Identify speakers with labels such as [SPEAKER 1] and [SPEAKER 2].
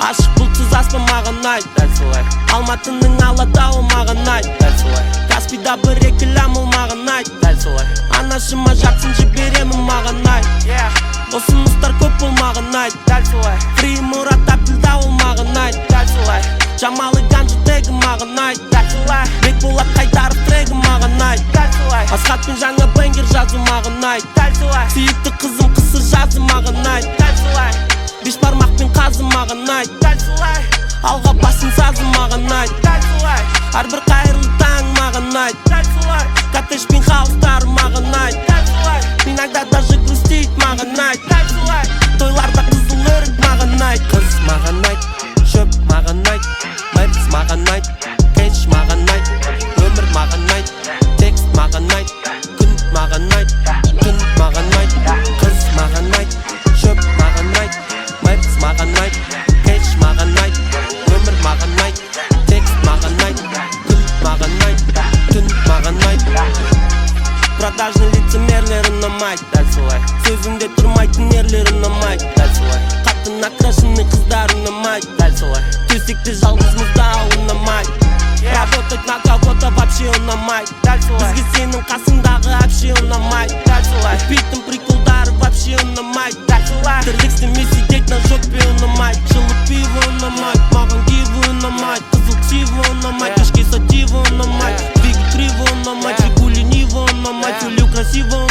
[SPEAKER 1] Ашық бұлтсыз аспан маған айт, дәл солай. Алматының Алатауы маған айт, дәл солай. Каспийда бір екі ләміл маған айт, дәл солай. Анашыма жатсын жіберемін маған айт. Ұсыныстар көп бол маған айт, дәл солай. Фри Мұрат Әбділдауыл маған айт, дәл солай. Жамалы Ганжы тегі маған айт, дәл солай. Бекболат Қайдаров трегі маған айт, дәл солай. Асхатпен жаңа бенгер жазу маған айт, дәл солай. Сүйікті қызым қысы жазу маған айт, дәл солай. Беш бармақпен қазы маған айт, дәл солай. Алға басын сазы маған айт, дәл солай. Әрбір қайырлы таң маған айт, дәл солай. Коттедж пен хаустары маған айт, дәл солай. Иногда даже грустит маған айт, дәл солай. Тойларда қызыл өрік маған айт. Қыз маған айт, шөп маған айт, мәріс маған айт, кеш маған айт, өмір маған айт, текст маған айт, күн маған айт, түн маған айт. Қыз маған айт, шөп маған айт, мәріс маған айт, кеш маған айт, өмір маған айт, текст маған айт, күн маған айт, түн маған айт. Продажный лицемерлер ұнамайды, дәл солай. Сөзінде тұрмайтын ерлер ұнамайды, дәл солай. Қатын накрашенный қыздар ұнамайды, дәл солай. Төсекте жалғыз мұздау ұнамайды. Работать на кого-то вообще ұнамайды, дәл солай. Бізге сенің қасыңдағы әпше ұнамайды, дәл солай. Өтпейтін приколдары вообще ұнамайды, дәл солай. Тірліксіме сидеть на жопе ұнамайды. Жылы пиво ұнамайды, маған киво ұнамайды. Қызыл ксиво ұнамайды, кешке сативо ұнамайды. Двигать криво ұнамайды, Жигули Ниво ұнамайды. Сөйлеу красиво